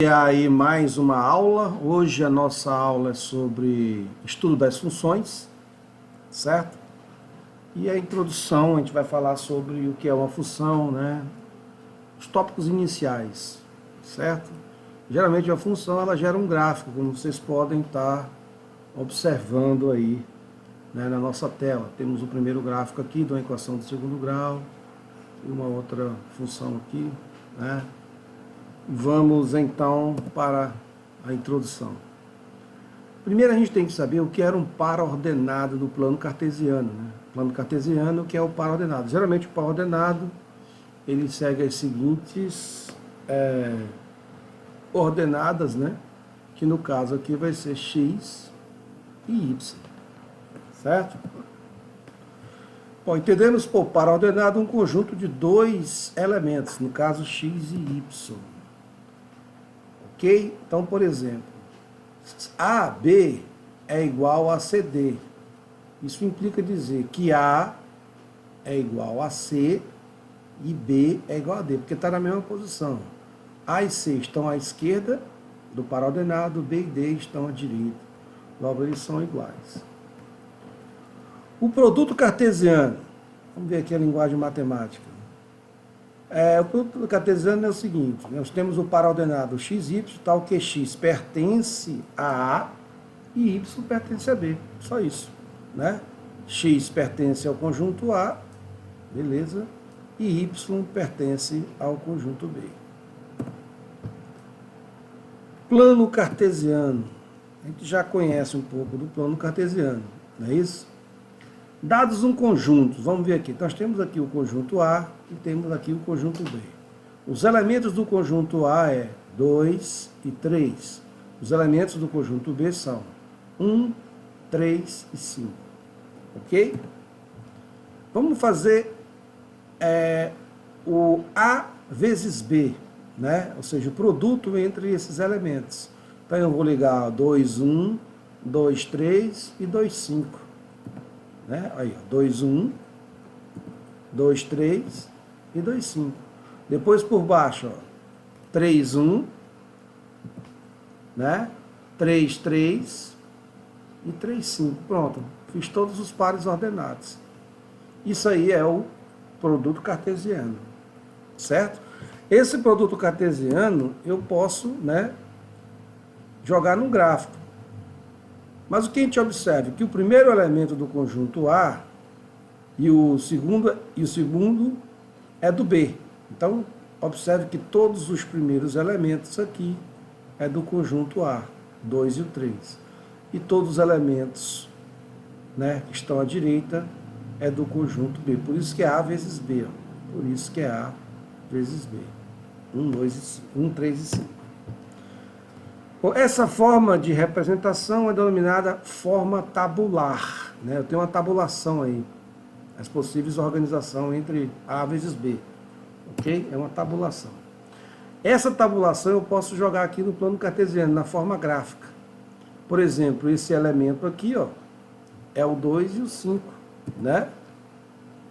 E aí mais uma aula. Hoje a nossa aula é sobre estudo das funções, certo? E a introdução, a gente vai falar sobre o que é uma função, né? Os tópicos iniciais, certo? Geralmente a função ela gera um gráfico, como vocês podem estar observando aí, né, na nossa tela. Temos o primeiro gráfico aqui de uma equação de segundo grau e uma outra função aqui, né? Vamos então para a introdução. Primeiro a gente tem que saber o que era um par ordenado do plano cartesiano, né? Plano cartesiano, que é o par ordenado. Geralmente o par ordenado ele segue as seguintes ordenadas, né? Que no caso aqui vai ser x e y, certo? Bom, entendemos por par ordenado um conjunto de dois elementos, no caso x e y. Ok? Então, por exemplo, AB é igual a CD. Isso implica dizer que A é igual a C e B é igual a D, porque está na mesma posição. A e C estão à esquerda do par ordenado, B e D estão à direita. Logo, eles são iguais. O produto cartesiano, vamos ver aqui a linguagem matemática. O produto cartesiano é o seguinte: nós temos o par ordenado xy, tal que x pertence a A e y pertence a B. Só isso, né? X pertence ao conjunto A, beleza? E y pertence ao conjunto B. Plano cartesiano. A gente já conhece um pouco do plano cartesiano, não é isso? Dados um conjunto, vamos ver aqui. Nós temos aqui o conjunto A e temos aqui o conjunto B. Os elementos do conjunto A é 2 e 3. Os elementos do conjunto B são 1, 3 e 5. Ok? Vamos fazer o A vezes B, né? Ou seja, o produto entre esses elementos. Então eu vou ligar 2, 1, 2, 3 e 2, 5. Né? Aí, 2, 1, 2, 3 e 2, 5. Depois por baixo, 3, 1, né? 3, 3 e 3, 5. Pronto, fiz todos os pares ordenados. Isso aí é o produto cartesiano, certo? Esse produto cartesiano eu posso, né, jogar no gráfico. Mas o que a gente observa? Que o primeiro elemento do conjunto A e o segundo é do B. Então, observe que todos os primeiros elementos aqui é do conjunto A, 2 e o 3. E todos os elementos, né, que estão à direita é do conjunto B. Por isso que é A vezes B. Ó. Por isso que é A vezes B. 1, 2 e 5. 1, 3 e 5. Essa forma de representação é denominada forma tabular, né? Eu tenho uma tabulação aí, as possíveis organizações entre A vezes B, ok? É uma tabulação. Essa tabulação eu posso jogar aqui no plano cartesiano, na forma gráfica. Por exemplo, esse elemento aqui, ó, é o 2 e o 5, né?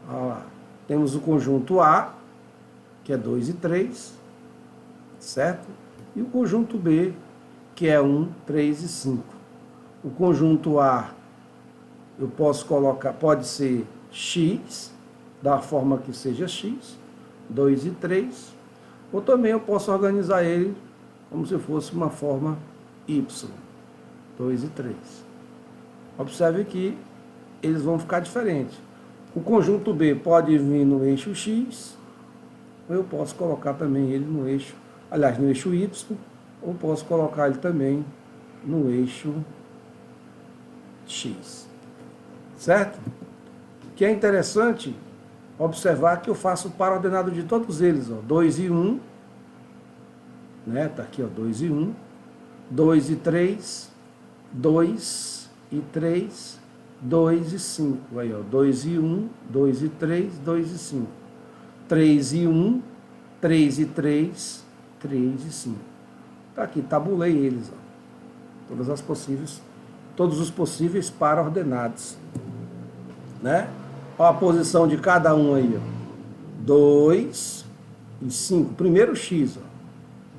Olha lá. Temos o conjunto A, que é 2 e 3, certo? E o conjunto B, que é 1, 3 e 5. O conjunto A, eu posso colocar, pode ser x, da forma que seja x, 2 e 3, ou também eu posso organizar ele como se fosse uma forma y, 2 e 3. Observe que eles vão ficar diferentes. O conjunto B pode vir no eixo x, ou eu posso colocar também ele no eixo, aliás, no eixo y, ou posso colocar ele também no eixo x, certo? O que é interessante observar que eu faço o par ordenado de todos eles, ó, 2 e 1, né? Tá aqui, ó, 2 e 1, 2 e 3, 2 e 3, 2 e 5, aí, ó, 2 e 1, 2 e 3, 2 e 5, 3 e 1, 3 e 3, 3 e 5. Tá aqui, tabulei eles, ó. Todos os possíveis par ordenados, né? Olha a posição de cada um aí, ó. 2 e 5. Primeiro x, ó.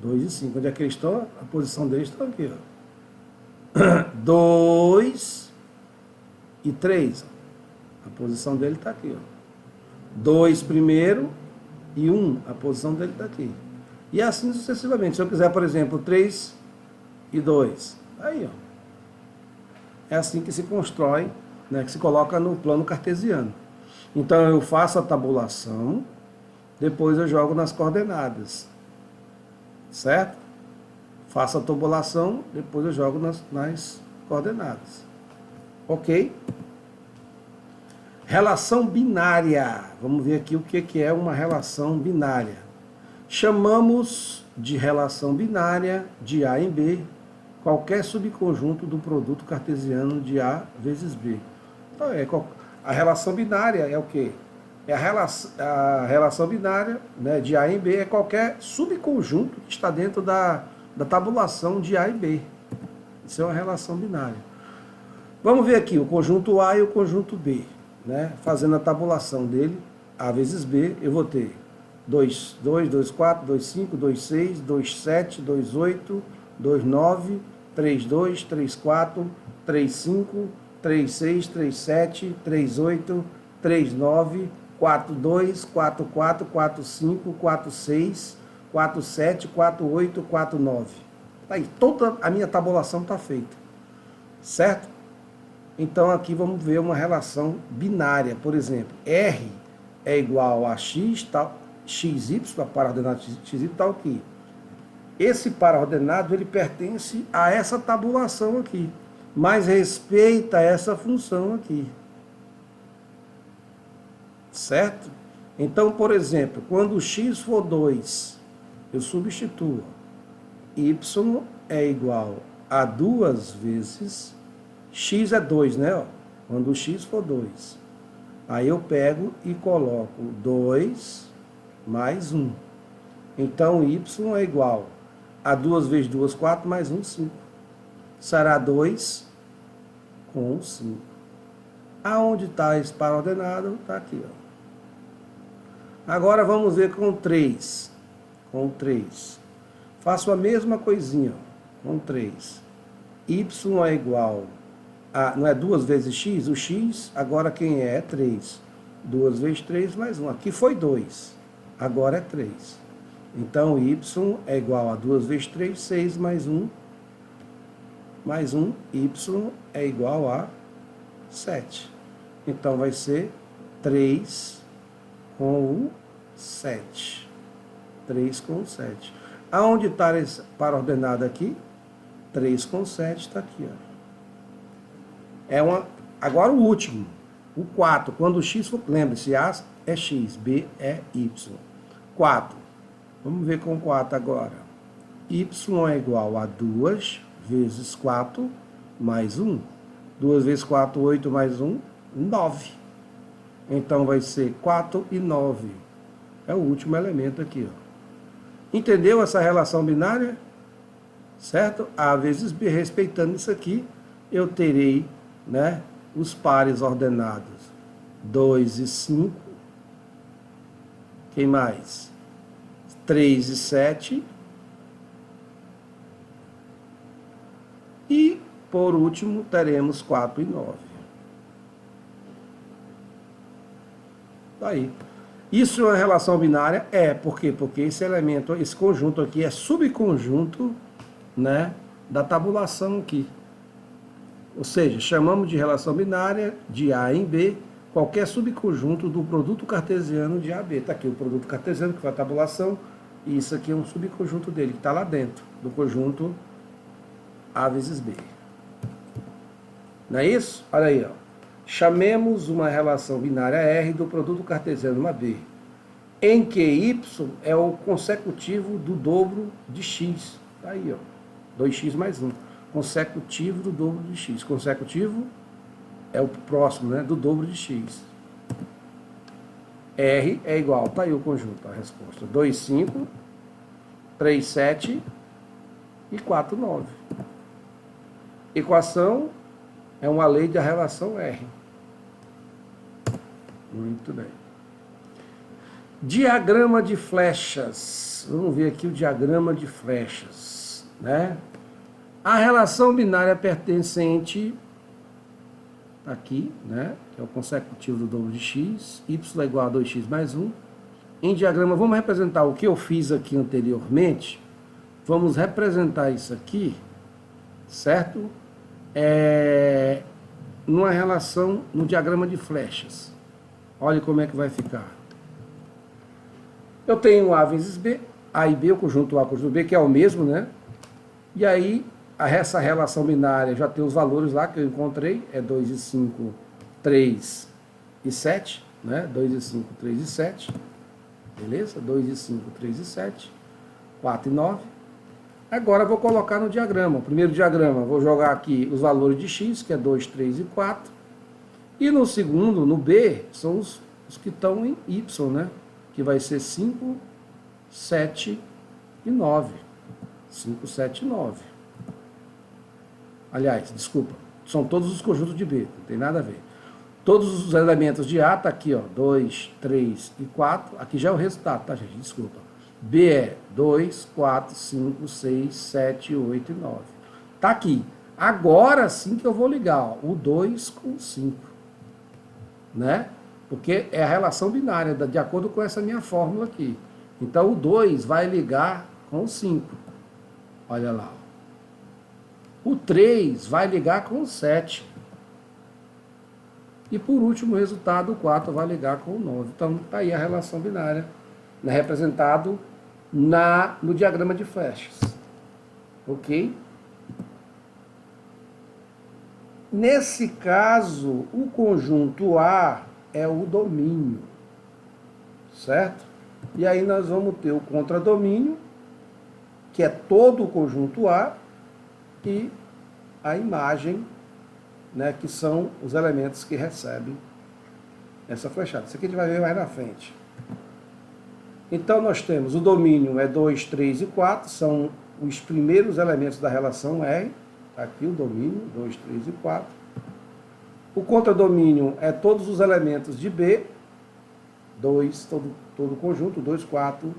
2 e 5. Onde é que eles estão? A posição deles está aqui, ó. 2 e 3. A posição dele está aqui, ó. 2 primeiro e 1. A posição dele está aqui. E assim sucessivamente. Se eu quiser, por exemplo, 3 e 2. Aí, ó. É assim que se constrói, né, que se coloca no plano cartesiano. Então eu faço a tabulação, depois eu jogo nas coordenadas. Certo? Faço a tabulação, depois eu jogo nas coordenadas. Ok? Relação binária. Vamos ver aqui o que é uma relação binária. Chamamos de relação binária de A em B qualquer subconjunto do produto cartesiano de A vezes B. Então, a relação binária é o quê? É a relação binária, né, de A em B é qualquer subconjunto que está dentro da tabulação de A e B. Isso é uma relação binária. Vamos ver aqui o conjunto A e o conjunto B. Né? Fazendo a tabulação dele, A vezes B, eu vou ter 2, 2, 4, 2, 5, 2, 6, 2, 7, 2, 8, 2, 9, 3, 2, 3, 4, 3, 5, 3, 6, 3, 7, 3, 8, 3, 9, 4, 2, 4, 4, 4, 5, 4, 6, 4, 7, 4, 8, 4, 9. Tá aí, toda a minha tabulação está feita. Certo? Então aqui vamos ver uma relação binária. Por exemplo, R é igual a X, tal, XY, a para-ordenado XY, tal aqui. Esse para-ordenado ele pertence a essa tabulação aqui, mas respeita essa função aqui. Certo? Então, por exemplo, quando o x for 2, eu substituo. Y é igual a 2 vezes... X é 2, né? Ó, quando o x for 2. Aí eu pego e coloco 2 mais 1. Então, y é igual a 2 vezes 2, 4, mais 1, 5. Será 2 com 5. Aonde está esse para-ordenado? Está aqui, ó. Agora vamos ver com 3. Com 3. Faço a mesma coisinha, ó, com 3. Y é igual a... Não é 2 vezes x? O x, agora quem é? É 3. 2 vezes 3 mais 1. Aqui foi 2. Agora é 3. Então, y é igual a 2 vezes 3, 6 mais 1. Mais 1, y é igual a 7. Então, vai ser 3 com o 7. 3 com o 7. Aonde está esse para-ordenado aqui? 3 com 7 está aqui, ó. Agora o último, o 4. Quando o x for... Lembre-se, A é x, B é y. 4. Vamos ver com 4 agora. Y é igual a 2 vezes 4 mais 1. 2 vezes 4, 8 mais 1, 9. Então vai ser 4 e 9. É o último elemento aqui, ó. Entendeu essa relação binária? Certo? A vezes B, respeitando isso aqui, eu terei, né, os pares ordenados 2 e 5. Quem mais? 3 e 7. E, por último, teremos 4 e 9. Aí. Isso é uma relação binária? É. Por quê? Porque esse elemento, esse conjunto aqui é subconjunto, né, da tabulação aqui. Ou seja, chamamos de relação binária de A em B qualquer subconjunto do produto cartesiano de A a B. Está aqui o produto cartesiano, que foi a tabulação, e isso aqui é um subconjunto dele, que está lá dentro do conjunto A vezes B. Não é isso? Olha aí, ó. Chamemos uma relação binária R do produto cartesiano AB, em que Y é o consecutivo do dobro de X. Está aí, ó. 2x mais 1. Consecutivo do dobro de x. Consecutivo é o próximo, né, do dobro de x. R é igual, está aí o conjunto, a resposta. 2, 5, 3, 7 e 4, 9. Equação é uma lei da relação R. Muito bem. Diagrama de flechas. Vamos ver aqui o diagrama de flechas, né? A relação binária pertencente, aqui, né? Que é o consecutivo do dobro de x, y é igual a 2x mais 1. Em diagrama, vamos representar o que eu fiz aqui anteriormente. Vamos representar isso aqui, certo? Numa relação, no diagrama de flechas. Olha como é que vai ficar. Eu tenho A vezes B, A e B, o conjunto A, o conjunto B, que é o mesmo, né? E aí, essa relação binária já tem os valores lá que eu encontrei, é 2 e 5, 3 e 7, né? 2 e 5, 3 e 7, beleza? 2 e 5, 3 e 7, 4 e 9. Agora eu vou colocar no diagrama. O primeiro diagrama, vou jogar aqui os valores de x, que é 2, 3 e 4. E no segundo, no B, são os que estão em y, né? Que vai ser 5, 7 e 9. 5, 7 e 9. Aliás, desculpa, são todos os conjuntos de B, não tem nada a ver. Todos os elementos de A tá aqui, ó, 2, 3 e 4. Aqui já é o resultado, tá, gente? Desculpa. B é 2, 4, 5, 6, 7, 8 e 9. Tá aqui. Agora sim que eu vou ligar, ó, o 2 com o 5. Né? Porque é a relação binária, de acordo com essa minha fórmula aqui. Então o 2 vai ligar com o 5. Olha lá. O 3 vai ligar com o 7. E por último, o resultado, o 4 vai ligar com o 9. Então está aí a relação binária, né, representado no diagrama de flechas. Ok? Nesse caso, o conjunto A é o domínio, certo? E aí nós vamos ter o contradomínio, que é todo o conjunto A, e a imagem, né, que são os elementos que recebem essa flechada. Isso aqui a gente vai ver mais na frente. Então nós temos o domínio é 2, 3 e 4, são os primeiros elementos da relação R. Aqui o domínio, 2, 3 e 4. O contradomínio é todos os elementos de B, 2, todo o conjunto, 2, 4,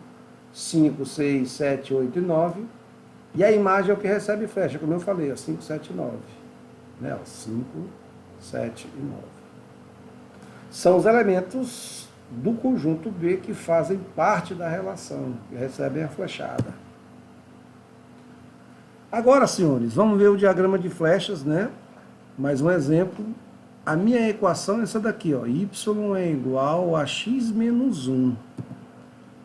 5, 6, 7, 8 e 9. E a imagem é o que recebe flecha, como eu falei, ó, 5, 7 e 9. Né? 5, 7 e 9. São os elementos do conjunto B que fazem parte da relação, que recebem a flechada. Agora, senhores, vamos ver o diagrama de flechas, né? Mais um exemplo. A minha equação é essa daqui, ó. Y é igual a x menos 1.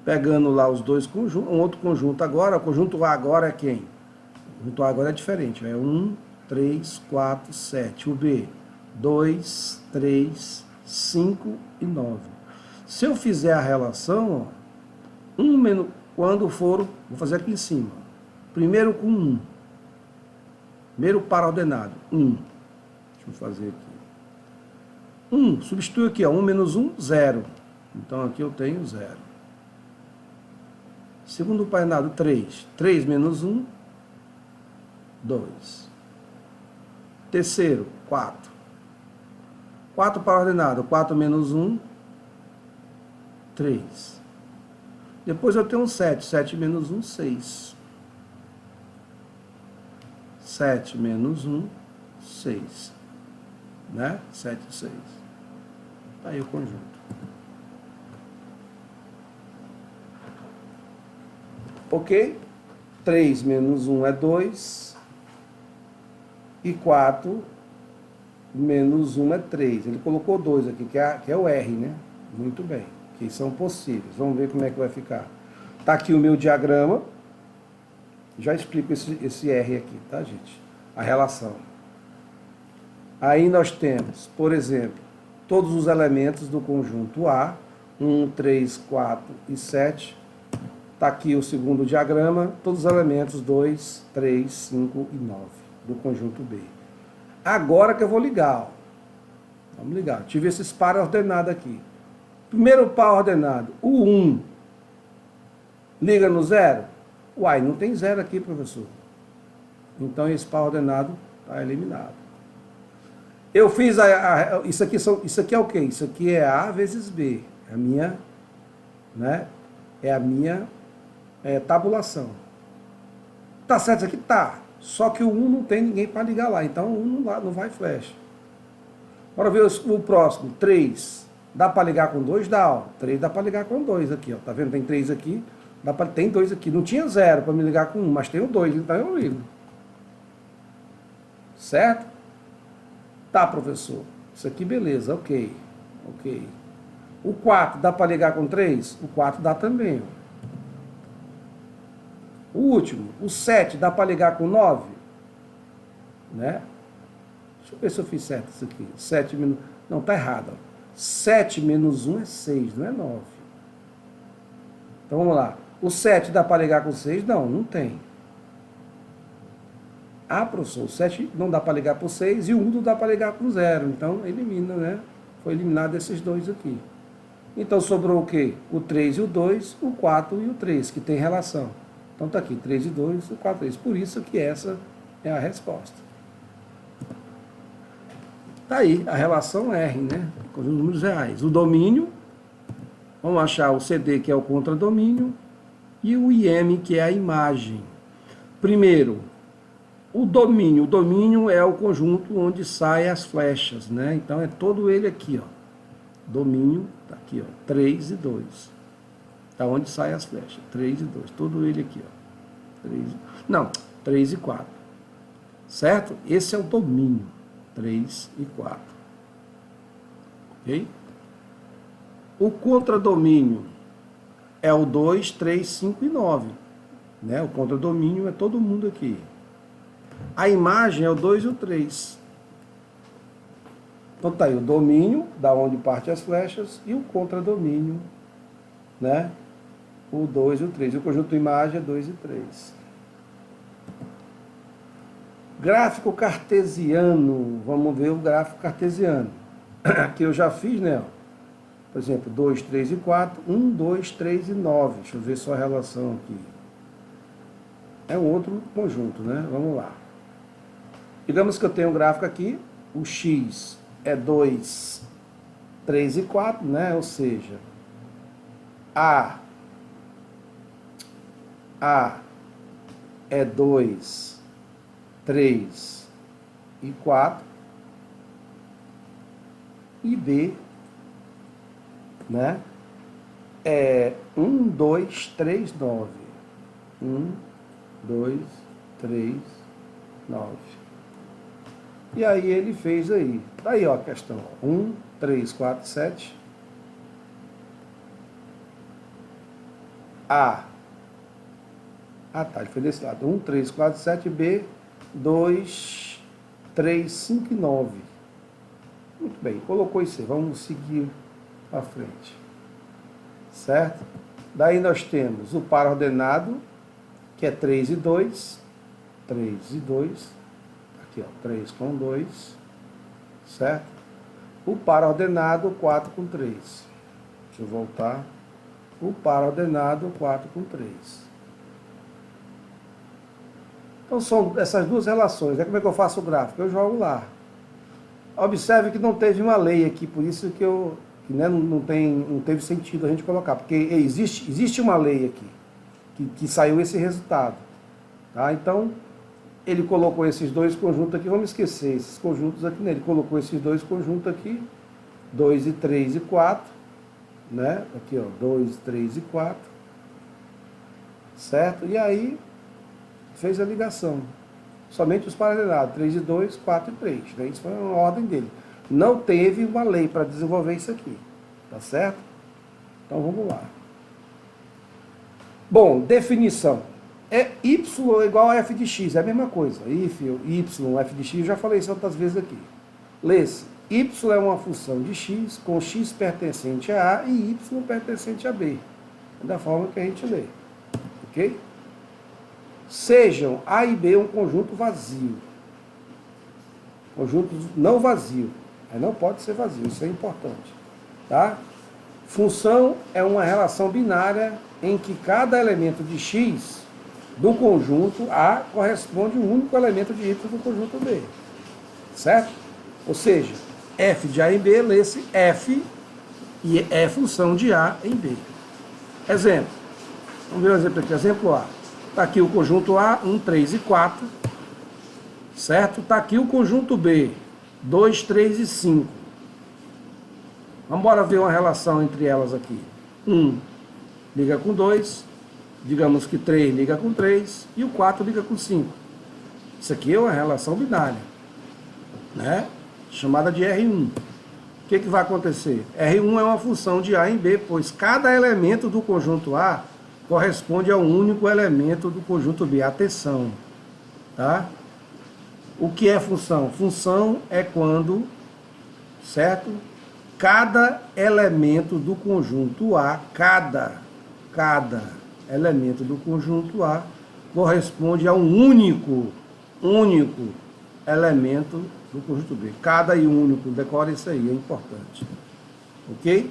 Pegando lá os dois conjuntos, um outro conjunto agora, o conjunto A agora é quem? O conjunto A agora é diferente, é 1, 3, 4, 7. O B, 2, 3, 5 e 9. Se eu fizer a relação, ó, 1 menos, quando for, vou fazer aqui em cima. Primeiro com 1. Primeiro par ordenado, 1. Deixa eu fazer aqui. 1, substitui aqui, ó, 1 menos 1, 0. Então aqui eu tenho 0. Segundo par ordenado, 3. 3 menos 1, 2. Terceiro, 4. 4 par ordenado, 4 menos 1, 3. Depois eu tenho um 7. 7 menos 1, 6. 7 menos 1, 6. Né? 7 e 6. Está aí o conjunto. Ok? 3 menos 1 é 2. E 4 menos 1 é 3. Ele colocou 2 aqui, que é o R, né? Muito bem. Que são possíveis. Vamos ver como é que vai ficar. Está aqui o meu diagrama. Já explico esse R aqui, tá, gente? A relação. Aí nós temos, por exemplo, todos os elementos do conjunto A, 1, 3, 4 e 7. Está aqui o segundo diagrama, todos os elementos 2, 3, 5 e 9 do conjunto B. Agora que eu vou ligar, ó. Vamos ligar. Tive esses pares ordenados aqui. Primeiro par ordenado, o 1 liga no 0? Uai, não tem 0 aqui, professor. Então esse par ordenado está eliminado. Eu fiz isso aqui é o quê? Isso aqui é A vezes B. É a minha né? É a minha tabulação. Tá certo isso aqui? Tá. Só que o 1 não tem ninguém para ligar lá, então o 1 não vai flash. Bora ver o próximo, 3. Dá para ligar com 2? Dá, ó. 3 dá para ligar com 2 aqui, ó. Tá vendo? Tem 3 aqui, tem 2 aqui. Não tinha 0 para me ligar com 1, mas tem o 2, então eu ligo. Certo? Tá, professor. Isso aqui, beleza, ok. Ok. O 4 dá para ligar com 3? O 4 dá também, ó. O último, o 7, dá para ligar com 9? Né? Deixa eu ver se eu fiz certo isso aqui. 7 menos... Não, tá errado. 7 menos 1 é 6, não é 9. Então vamos lá. O 7 dá para ligar com 6? Não, não tem. Ah, professor, o 7 não dá para ligar com 6 e o 1 não dá para ligar com 0. Então elimina, né? Foi eliminado esses dois aqui. Então sobrou o quê? O 3 e o 2, o 4 e o 3, que tem relação. Então está aqui, 3 e 2, o 4 e 3. Por isso que essa é a resposta. Está aí, a relação R, né? Com os números reais. O domínio, vamos achar o CD, que é o contradomínio, e o IM, que é a imagem. Primeiro, o domínio. O domínio é o conjunto onde saem as flechas, né? Então é todo ele aqui, ó. Domínio, tá aqui, ó, 3 e 2. Da onde saem as flechas, 3 e 2, todo ele aqui, ó. 3 e 4. Certo? Esse é o domínio, 3 e 4. Ok? O contradomínio é o 2, 3, 5 e 9. Né? O contradomínio é todo mundo aqui. A imagem é o 2 e o 3. Então tá aí o domínio, da onde partem as flechas, e o contradomínio, né? O 2 e o 3. O conjunto de imagem é 2 e 3. Gráfico cartesiano. Vamos ver o gráfico cartesiano. Aqui eu já fiz, né? Por exemplo, 2, 3 e 4. 1, 2, 3 e 9. Deixa eu ver só a relação aqui. É um outro conjunto, né? Vamos lá. Digamos que eu tenho um gráfico aqui. O X é 2, 3 e 4, né? Ou seja, A é 2, 3 e 4. E B, né? É 1, 2, 3, 9. 1, 2, 3, 9. E aí ele fez aí. Tá aí, ó, a questão. 1, 3, 4, 7. A. Ah, tá, ele foi desse lado. 1, 3, 4, 7. B, 2, 3, 5 e 9. Muito bem, colocou isso aí. Vamos seguir para frente. Certo? Daí nós temos o par ordenado, que é 3 e 2. 3 e 2. Aqui, ó, 3 com 2. Certo? O par ordenado, 4 com 3. Deixa eu voltar. O par ordenado, 4 com 3. Então são essas duas relações. Como é que eu faço o gráfico? Eu jogo lá. Observe que não teve uma lei aqui, por isso que não teve sentido a gente colocar, porque existe uma lei aqui, que saiu esse resultado. Tá? Então, ele colocou esses dois conjuntos aqui, vamos esquecer esses conjuntos aqui, né? Ele colocou esses dois conjuntos aqui, 2 e 3 e 4, né? Aqui, ó, 2, 3 e 4, certo? E aí, fez a ligação. Somente os paralelos, 3 e 2, 4 e 3. Né? Isso foi uma ordem dele. Não teve uma lei para desenvolver isso aqui. Tá certo? Então vamos lá. Bom, definição. Y igual a f de x. É a mesma coisa. If, y, f de x. Eu já falei isso outras vezes aqui. Lê-se. Y é uma função de x com x pertencente a A e y pertencente a B. Da forma que a gente lê. Ok? Sejam A e B um conjunto vazio. Conjunto não vazio. Aí não pode ser vazio, isso é importante. Tá? Função é uma relação binária em que cada elemento de x do conjunto A corresponde a um único elemento de y do conjunto B. Certo? Ou seja, f de A em B lê-se f e é função de A em B. Exemplo. Vamos ver um exemplo aqui. Exemplo A. Está aqui o conjunto A, 1, 3 e 4. Certo? Está aqui o conjunto B, 2, 3 e 5. Vamos embora ver uma relação entre elas aqui. 1 liga com 2, digamos que 3 liga com 3 e o 4 liga com 5. Isso aqui é uma relação binária, né? Chamada de R1. O que vai acontecer? R1 é uma função de A em B, pois cada elemento do conjunto A corresponde a um único elemento do conjunto B. Atenção, tá? O que é função? Função é quando, certo? Cada elemento do conjunto A, cada elemento do conjunto A corresponde a um único elemento do conjunto B. Cada e único, decore isso aí, é importante. Ok?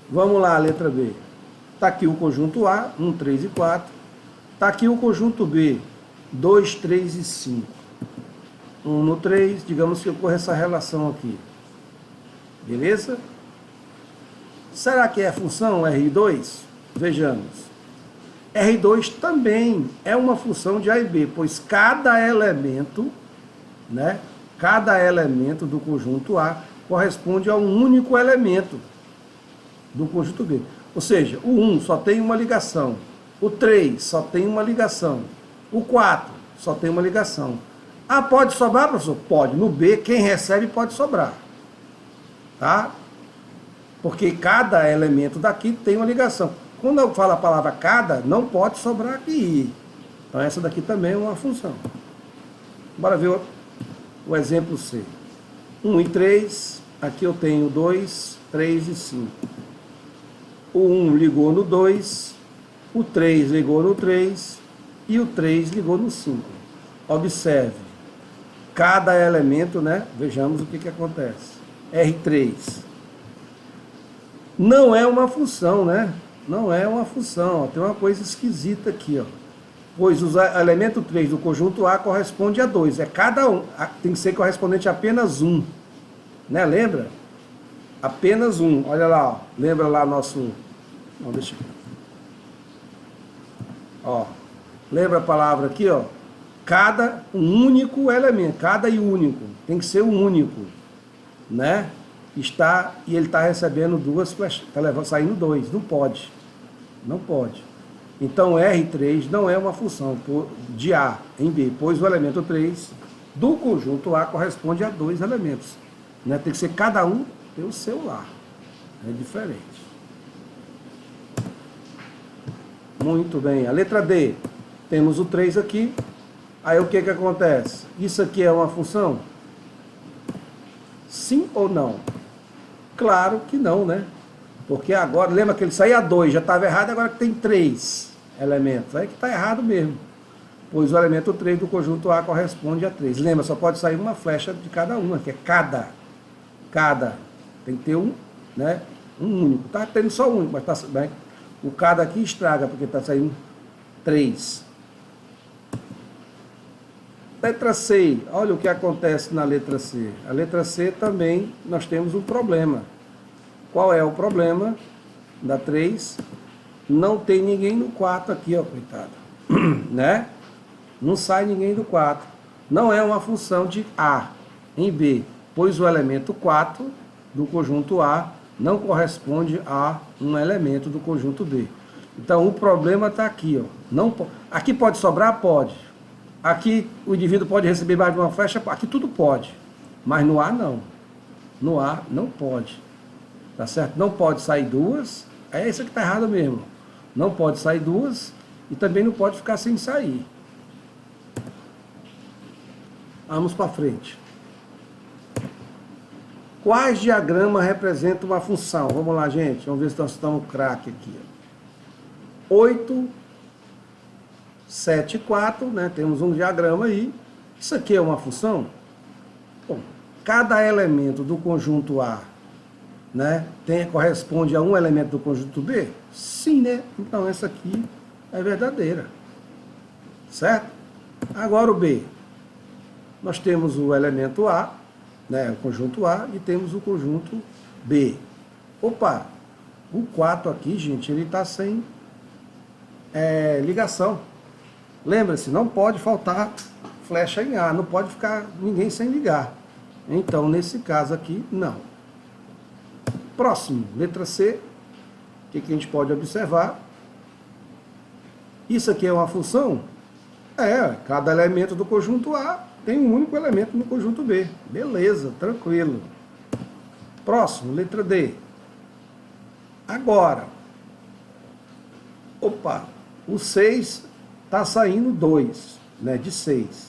Vamos lá, letra B. Está aqui o conjunto A, 1, 3 e 4. Está aqui o conjunto B, 2, 3 e 5. 1 no 3, digamos que ocorre essa relação aqui. Beleza? Será que é a função R2? Vejamos. R2 também é uma função de A e B, pois cada elemento, né, cada elemento do conjunto A corresponde a um único elemento do conjunto B. Ou seja, o 1 só tem uma ligação, o 3 só tem uma ligação, o 4 só tem uma ligação. Ah, pode sobrar, professor? Pode. No B, quem recebe pode sobrar. Tá? Porque cada elemento daqui tem uma ligação. Quando eu falo a palavra cada, não pode sobrar aqui. Então essa daqui também é uma função. Bora ver o exemplo C. 1 e 3, aqui eu tenho 2, 3 e 5. O 1 ligou no 2, o 3 ligou no 3 e o 3 ligou no 5. Observe, cada elemento, né? Vejamos o que acontece. R3 não é uma função, né? Não é uma função, ó. Tem uma coisa esquisita aqui, ó. Pois o elemento 3 do conjunto A corresponde a 2. É cada um, tem que ser correspondente a apenas um. Né? Lembra? Apenas um. Olha lá, ó. Lembra lá nosso... Não, deixa aqui. Ó. Lembra a palavra aqui, ó? Cada, um único elemento. Cada e único. Tem que ser um único. Né? E ele está recebendo duas flechas. Está saindo 2. Não pode. Não pode. Então, R3 não é uma função de A em B, pois o elemento 3 do conjunto A corresponde a 2 elementos. Né? Tem que ser cada um ter o seu lar. É diferente. Muito bem. A letra D. Temos o 3 aqui. Aí o que acontece? Isso aqui é uma função? Sim ou não? Claro que não, né? Porque agora, lembra que ele saía 2, já estava errado, agora que tem 3 elementos. Aí que está errado mesmo. Pois o elemento 3 do conjunto A corresponde a 3. Lembra, só pode sair uma flecha de cada uma, que é cada. Cada. Tem que ter um, né? Um único. Está tendo só um, mas tá, bem, o cada aqui estraga, porque está saindo 3. Letra C. Olha o que acontece na letra C. A letra C também nós temos um problema. Qual é o problema da 3? Não tem ninguém no 4 aqui, ó, coitado. Né? Não sai ninguém do 4. Não é uma função de A em B, pois o elemento 4 do conjunto A não corresponde a um elemento do conjunto B. Então o problema está aqui, ó. Não, aqui pode sobrar? Pode. Aqui o indivíduo pode receber mais de uma flecha? Aqui tudo pode. Mas no A não. No A não pode. Tá certo? Não pode sair duas. É isso que está errado mesmo. Não pode sair duas e também não pode ficar sem sair. Vamos para frente. Quais diagramas representam uma função? Vamos lá, gente. Vamos ver se nós estamos craque aqui. 8, 7, 4, né? Temos um diagrama aí. Isso aqui é uma função? Bom, cada elemento do conjunto A, né, corresponde a um elemento do conjunto B? Sim, né? Então essa aqui é verdadeira. Certo? Agora o B. Nós temos o elemento A, né, o conjunto A, e temos o conjunto B. Opa! O 4 aqui, gente, ele está sem ligação. Lembra-se, não pode faltar flecha em A, não pode ficar ninguém sem ligar. Então, nesse caso aqui, não. Próximo, letra C. O que a gente pode observar? Isso aqui é uma função? Cada elemento do conjunto A tem um único elemento no conjunto B. Beleza, tranquilo. Próximo, letra D. Agora, o 6 está saindo 2, né, de 6.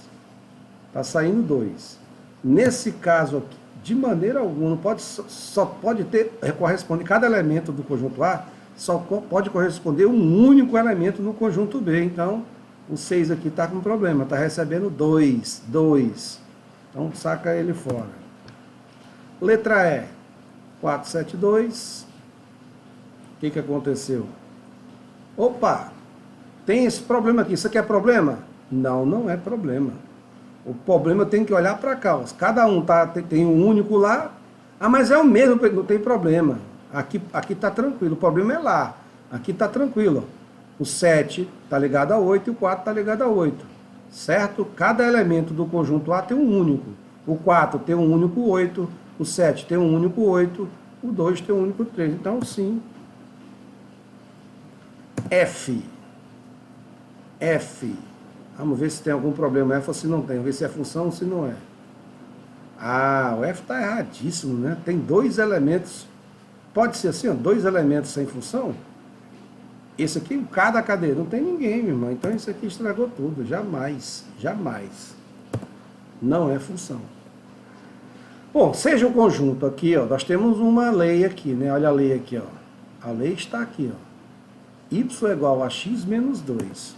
Está saindo 2. Nesse caso aqui, de maneira alguma, só pode corresponde, cada elemento do conjunto A só pode corresponder um único elemento no conjunto B. Então, o 6 aqui está com problema, está recebendo 2. Então, saca ele fora. Letra E, 472. O que aconteceu? Tem esse problema aqui. Isso aqui é problema? Não, não é problema. O problema tem que olhar para cá. Cada um tem um único lá. Mas é o mesmo, não tem problema. Aqui está tranquilo. O problema é lá. Aqui está tranquilo. O 7 está ligado a 8 e o 4 está ligado a 8. Certo? Cada elemento do conjunto A tem um único. O 4 tem um único 8. O 7 tem um único 8. O 2 tem um único 3. Então, sim. F. Vamos ver se tem algum problema F ou se não tem. Vamos ver se é função ou se não é. O F está erradíssimo, né? Tem 2 elementos. Pode ser assim, 2 elementos sem função? Esse aqui, cada cadeira, não tem ninguém, meu irmão. Então isso aqui estragou tudo. Jamais. Não é função. Bom, seja o conjunto aqui, nós temos uma lei aqui, né? Olha a lei aqui, A lei está aqui, y é igual a x menos 2.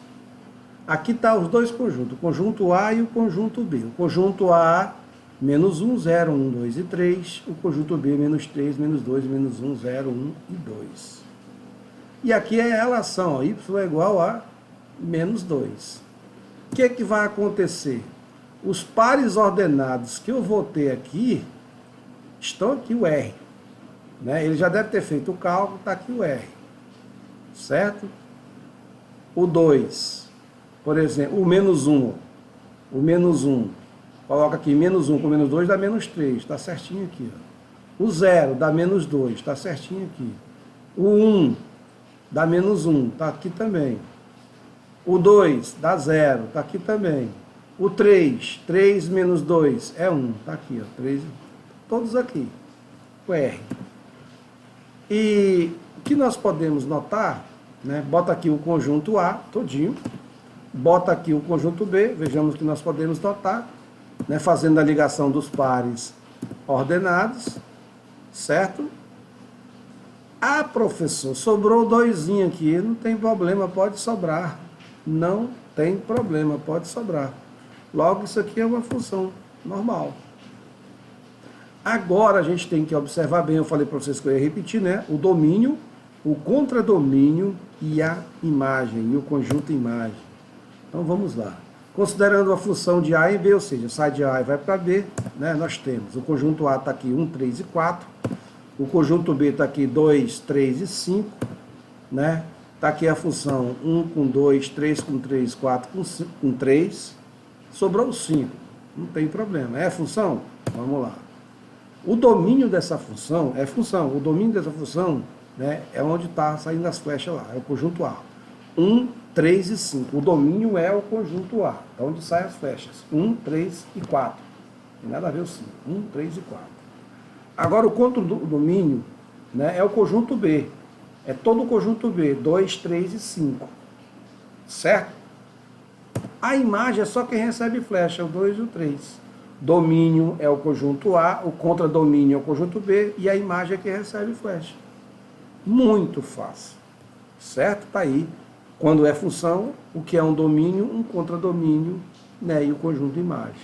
Aqui está os dois conjuntos, o conjunto A e o conjunto B. O conjunto A, menos 1, 0, 1, 2 e 3. O conjunto B, menos 3, menos 2, menos 1, 0, 1 e 2. E aqui é a relação, y é igual a menos 2. O que vai acontecer? Os pares ordenados que eu vou ter aqui, estão aqui o R. Né? Ele já deve ter feito o cálculo, está aqui o R. Certo? O 2, por exemplo, o menos 1. Coloca aqui menos 1 com menos 2 dá menos 3, está certinho aqui. O 0 dá menos 2, está certinho aqui. O 1 dá menos 1, está aqui também. O 2 dá 0, está aqui também. O 3 menos 2 é 1, está aqui, 3, todos aqui. O R. E o que nós podemos notar, né? Bota aqui o conjunto A todinho, bota aqui o conjunto B, vejamos que nós podemos notar, né? Fazendo a ligação dos pares ordenados, certo? Professor, sobrou 2 aqui, não tem problema, pode sobrar. Não tem problema, pode sobrar. Logo, isso aqui é uma função normal. Agora a gente tem que observar bem, eu falei para vocês que eu ia repetir, né? O domínio, o contradomínio e a imagem, e o conjunto imagem. Então vamos lá. Considerando a função de A e B, ou seja, sai de A e vai para B, né? Nós temos o conjunto A está aqui 1, 3 e 4. O conjunto B está aqui 2, 3 e 5. Né? Está aqui a função 1 com 2, 3 com 3, 4 com 3. Sobrou 5. Não tem problema. É função? Vamos lá. O domínio dessa função é função. O domínio dessa função, né, é onde está saindo as flechas lá. É o conjunto A. 1, 3 e 5. O domínio é o conjunto A. É onde saem as flechas. 1, 3 e 4. Não tem nada a ver o 5. 1, 3 e 4. Agora o contradomínio, né, é o conjunto B. É todo o conjunto B. 2, 3 e 5. Certo? A imagem é só quem recebe flecha. O 2 e o 3. Domínio é o conjunto A, o contradomínio é o conjunto B e a imagem é quem recebe flecha. Muito fácil. Certo? Está aí. Quando é função, o que é um domínio, um contradomínio, né, e o conjunto imagem.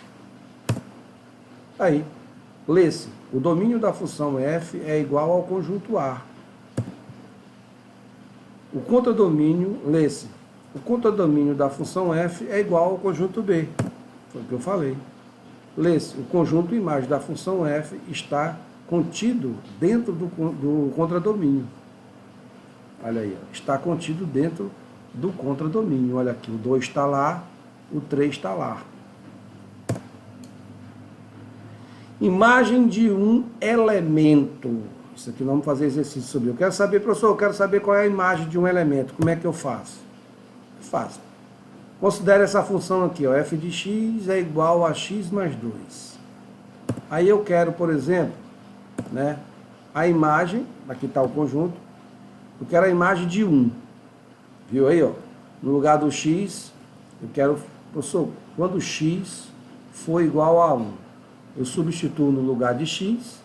Aí, lê-se. O domínio da função f é igual ao conjunto A. O contradomínio, lê-se. O contradomínio da função f é igual ao conjunto B. Foi o que eu falei. Lê-se, o conjunto imagem da função f está contido dentro do contradomínio. Olha aí, ó, está contido dentro do contradomínio. Olha aqui, o 2 está lá, o 3 está lá. Imagem de um elemento. Isso aqui vamos fazer exercício sobre. Eu quero saber, professor, eu quero saber qual é a imagem de um elemento. Como é que eu faço? É fácil. Considere essa função aqui, ó, f de x é igual a x mais 2. Aí eu quero, por exemplo, né, a imagem, aqui está o conjunto, eu quero a imagem de 1. Viu aí, ó? No lugar do x, eu quero, professor, quando x for igual a 1, eu substituo no lugar de x,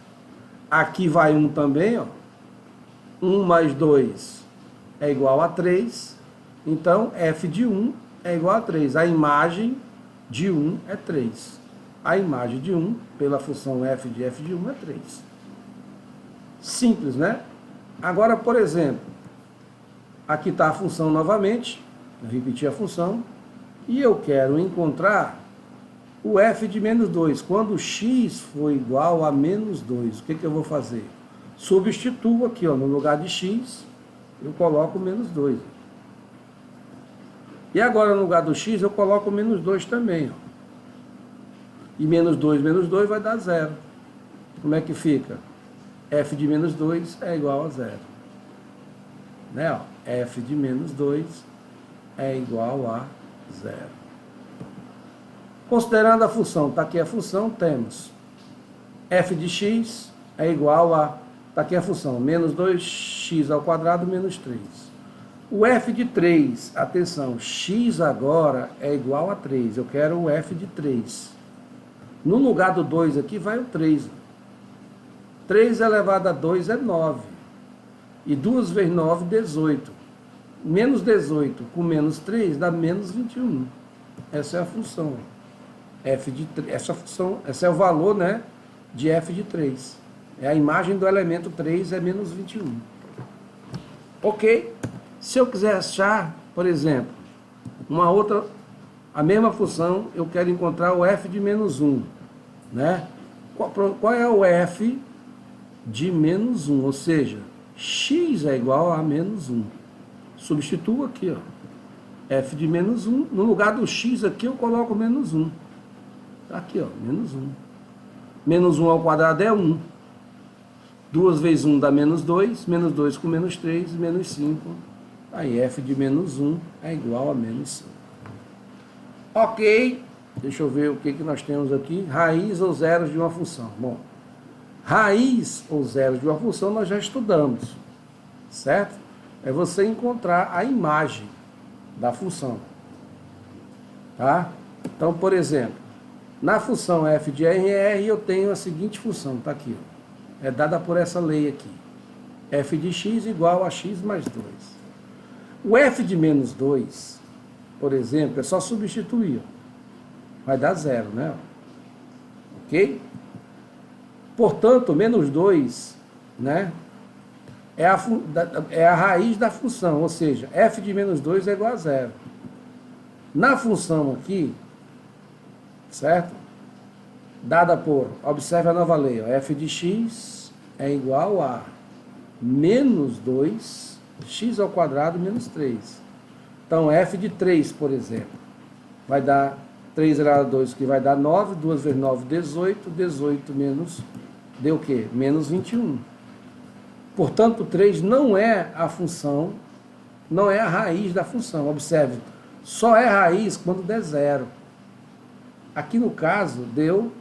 aqui vai 1 também, ó. 1 mais 2 é igual a 3, então f de 1 é igual a 3. A imagem de 1 é 3. A imagem de 1, pela função f de 1, é 3. Simples, né? Agora, por exemplo, aqui está a função novamente, eu repeti a função, e eu quero encontrar o f de menos 2. Quando x for igual a menos 2, o que eu vou fazer? Substituo aqui, ó, no lugar de x, eu coloco menos 2. E agora, no lugar do x, eu coloco menos 2 também. Ó. E menos 2 vai dar 0. Como é que fica? F de menos 2 é igual a 0. Né? Ó, f de menos 2 é igual a 0. Considerando a função, está aqui a função, temos f de x é igual a, está aqui a função, menos 2x ao quadrado menos 3. O f de 3, atenção, x agora é igual a 3. Eu quero o f de 3. No lugar do 2 aqui vai o 3. 3 elevado a 2 é 9. E 2 vezes 9, 18. Menos 18 com menos 3 dá menos 21. Essa é a função. F de 3, essa função, esse é o valor, né, de f de 3. É a imagem do elemento 3 é menos 21. Ok? Se eu quiser achar, por exemplo, uma outra, a mesma função, eu quero encontrar o f de menos 1. Né? Qual é o f de menos 1? Ou seja, x é igual a menos 1. Substituo aqui, ó, f de menos 1. No lugar do x aqui eu coloco menos 1. Tá aqui, ó, menos 1. Menos 1 ao quadrado é 1. 2 vezes 1 dá menos 2. Menos 2 com menos 3, menos 5. Aí f de menos 1 é igual a menos 5. Ok. Deixa eu ver o que nós temos aqui. Raiz ou zeros de uma função. Bom, raiz ou zeros de uma função nós já estudamos. Certo? É você encontrar a imagem da função. Tá? Então, por exemplo, na função f de RR eu tenho a seguinte função. Está aqui. Ó. É dada por essa lei aqui. F de x igual a x mais 2. O f de menos 2, por exemplo, é só substituir. Vai dar 0, né? Ok? Portanto, menos 2, né, é a raiz da função, ou seja, f de menos 2 é igual a 0. Na função aqui, certo? Dada por, observe a nova lei, ó, f de x é igual a menos 2, x ao quadrado menos 3. Então, f de 3, por exemplo, vai dar 3 elevado a 2, que vai dar 9, 2 vezes 9, 18, 18 menos, deu o quê? Menos 21. Portanto, 3 não é a função, não é a raiz da função. Observe, só é raiz quando der 0. Aqui no caso, deu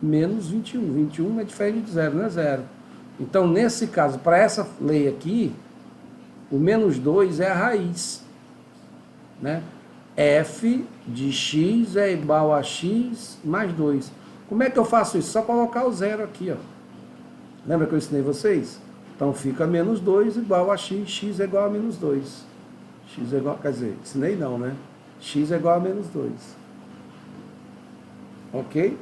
menos 21. 21 é diferente de 0, não é 0. Então, nesse caso, para essa lei aqui, o menos 2 é a raiz. Né? F de x é igual a x mais 2. Como é que eu faço isso? Só colocar o 0 aqui. Ó. Lembra que eu ensinei vocês? Então fica menos 2 igual a x. X é igual a menos 2. X é igual, quer dizer, ensinei não, né? X é igual a menos 2. Ok?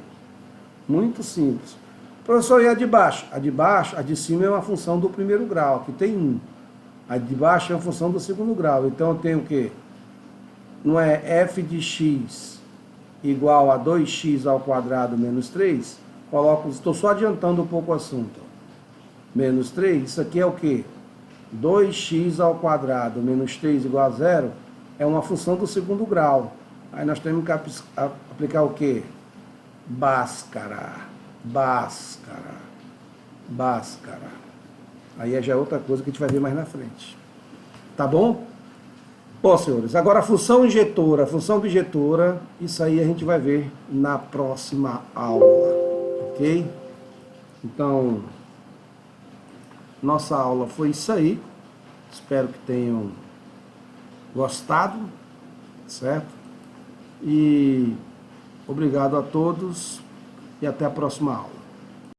Muito simples. Professor, e a de baixo? A de baixo, a de cima é uma função do primeiro grau, que tem 1. A de baixo é uma função do segundo grau. Então eu tenho o quê? Não é f de x igual a 2x ao quadrado menos 3? Coloco, estou só adiantando um pouco o assunto. Menos 3, isso aqui é o quê? 2x² menos 3 igual a 0 é uma função do segundo grau. Aí nós temos que aplicar o quê? Bhaskara. Aí já é outra coisa que a gente vai ver mais na frente. Tá bom? Bom, senhores, agora a função injetora, a função objetora, isso aí a gente vai ver na próxima aula, ok? Então, nossa aula foi isso aí. Espero que tenham gostado, certo? E obrigado a todos e até a próxima aula.